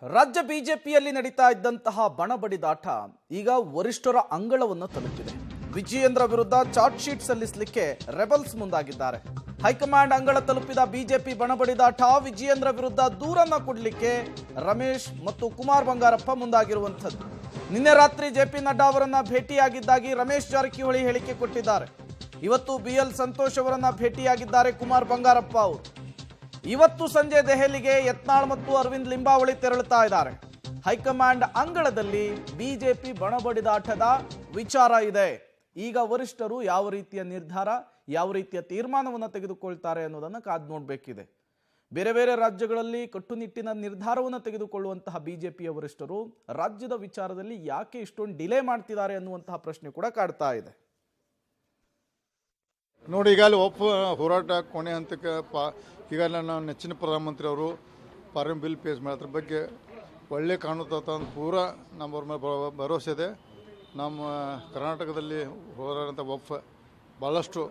ರಾಜ್ಯ ಬಿಜೆಪಿಯಲ್ಲಿ ನಡೀತಾ ಇದ್ದಂತಹ ಬಣಬಡಿದಾಟ ಈಗ ವರಿಷ್ಠರ ಅಂಗಳವನ್ನು ತಲುಪಿದೆ. ವಿಜಯೇಂದ್ರ ವಿರುದ್ಧ ಚಾರ್ಜ್ ಶೀಟ್ ಸಲ್ಲಿಸಲಿಕ್ಕೆ ರೆಬಲ್ಸ್ ಮುಂದಾಗಿದ್ದಾರೆ. ಹೈಕಮಾಂಡ್ ಅಂಗಳ ತಲುಪಿದ ಬಿಜೆಪಿ ಬಣಬಡಿದಾಟ ವಿಜಯೇಂದ್ರ ವಿರುದ್ಧ ದೂರನ್ನ ಕೊಡಲಿಕ್ಕೆ ರಮೇಶ್ ಮತ್ತು ಕುಮಾರ್ ಬಂಗಾರಪ್ಪ ಮುಂದಾಗಿರುವಂಥದ್ದು. ನಿನ್ನೆ ರಾತ್ರಿ ಜೆಪಿ ನಡ್ಡಾ ಅವರನ್ನ ಭೇಟಿಯಾಗಿದ್ದಾಗಿ ರಮೇಶ್ ಜಾರಕಿಹೊಳಿ ಹೇಳಿಕೆ ಕೊಟ್ಟಿದ್ದಾರೆ. ಇವತ್ತು BL ಸಂತೋಷ್ ಅವರನ್ನ ಭೇಟಿಯಾಗಿದ್ದಾರೆ ಕುಮಾರ್ ಬಂಗಾರಪ್ಪ ಅವರು. ಇವತ್ತು ಸಂಜೆ ದೆಹಲಿಗೆ ಯತ್ನಾಳ್ ಮತ್ತು ಅರವಿಂದ್ ಲಿಂಬಾವಳಿ ತೆರಳುತ್ತಾ ಇದ್ದಾರೆ. ಹೈಕಮಾಂಡ್ ಅಂಗಳದಲ್ಲಿ ಬಿಜೆಪಿ ಬಣಬಡಿದಾಟದ ವಿಚಾರ ಇದೆ. ಈಗ ವರಿಷ್ಠರು ಯಾವ ರೀತಿಯ ನಿರ್ಧಾರ, ಯಾವ ರೀತಿಯ ತೀರ್ಮಾನವನ್ನು ತೆಗೆದುಕೊಳ್ತಾರೆ ಅನ್ನೋದನ್ನು ಕಾದು ನೋಡಬೇಕಿದೆ. ಬೇರೆ ಬೇರೆ ರಾಜ್ಯಗಳಲ್ಲಿ ಕಟ್ಟುನಿಟ್ಟಿನ ನಿರ್ಧಾರವನ್ನು ತೆಗೆದುಕೊಳ್ಳುವಂತಹ ಬಿಜೆಪಿಯ ವರಿಷ್ಠರು ರಾಜ್ಯದ ವಿಚಾರದಲ್ಲಿ ಯಾಕೆ ಇಷ್ಟೊಂದು ಡಿಲೇ ಮಾಡ್ತಿದ್ದಾರೆ ಅನ್ನುವಂತಹ ಪ್ರಶ್ನೆ ಕೂಡ ಕಾಡ್ತಾ ಇದೆ. ನೋಡಿ, ಈಗಾಗಲೇ ಹೋರಾಟ ಕೊನೆ ಹಂತಕ್ಕೆ ಈಗಾಗಲೇ ನಾವು ನೆಚ್ಚಿನ ಪ್ರಧಾನಮಂತ್ರಿ ಅವರು ಫಾರಿನ್ ಬಿಲ್ ಪೇಸ್ ಮಾಡಿ ಅದ್ರ ಬಗ್ಗೆ ಒಳ್ಳೆ ಕಾಣುತ್ತ ಪೂರ ನಮ್ಮವ್ರ ಮೇಲೆ ಭರವಸೆ ಇದೆ. ನಮ್ಮ ಕರ್ನಾಟಕದಲ್ಲಿ ಹೋರಾಡೋಂಥ ಭಾಳಷ್ಟು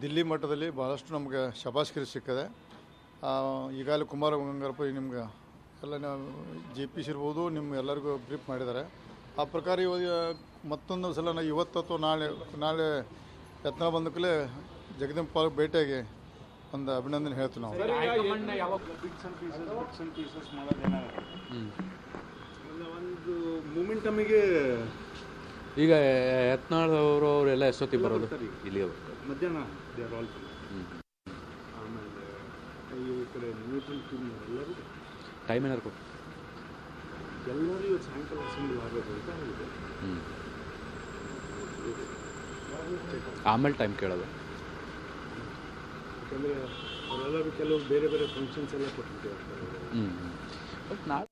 ದಿಲ್ಲಿ ಮಟ್ಟದಲ್ಲಿ ಭಾಳಷ್ಟು ನಮಗೆ ಶಬಾಷ್ಗಿರಿ ಸಿಕ್ಕಿದೆ. ಈಗಾಗಲೇ ಕುಮಾರ ಬಂಗಾರಪ್ಪ ನಿಮ್ಗೆ ಎಲ್ಲ JPC ಇರ್ಬೋದು, ನಿಮ್ಮ ಎಲ್ಲರಿಗೂ ಬ್ರೀಫ್ ಮಾಡಿದ್ದಾರೆ. ಆ ಪ್ರಕಾರ ಮತ್ತೊಂದು ಸಲ ಇವತ್ತು ಅಥವಾ ನಾಳೆ ಯತ್ನ ಬಂದಕಲೇ ಜಗದೀಪ್ ಪಾಲ್ ಭೇಟಿಯಾಗಿ ಒಂದು ಅಭಿನಂದನೆ ಹೇಳ್ತೀವಿ ನಾವು. ಒಂದು ಮೂಮೆಂಟಮಿಗೆ ಈಗ ಯತ್ನಾಳ್ ಅವರೆಲ್ಲ ಎಷ್ಟೊತ್ತಿಗೆ ಬರೋದು ಇಲ್ಲಿ ಮಧ್ಯಾಹ್ನ ಆಮೇಲೆ ಈ ಕಡೆ ನ್ಯೂಟ್ರಲ್ ಟೀಮ್ ಎಲ್ಲರೂ ಟೈಮ್ ಏನಾರು ಕೊಟ್ಟು ಎಲ್ಲರೂ ಇವತ್ತು ಸಾಯಂಕಾಲ ಅಸೆಂಬ್ಲಿ ಆಗಬೇಕು ಅಂತ ಹೇಳಿದೆ. ಆಮೇಲೆ ಟೈಮ್ ಕೇಳೋದು, ಯಾಕಂದರೆ ಅವರೆಲ್ಲರೂ ಕೆಲವು ಬೇರೆ ಬೇರೆ ಫಂಕ್ಷನ್ಸ್ ಎಲ್ಲ ಕೊಟ್ಟಿರ್ತಾರೆ. ಬಟ್ ನಾಳೆ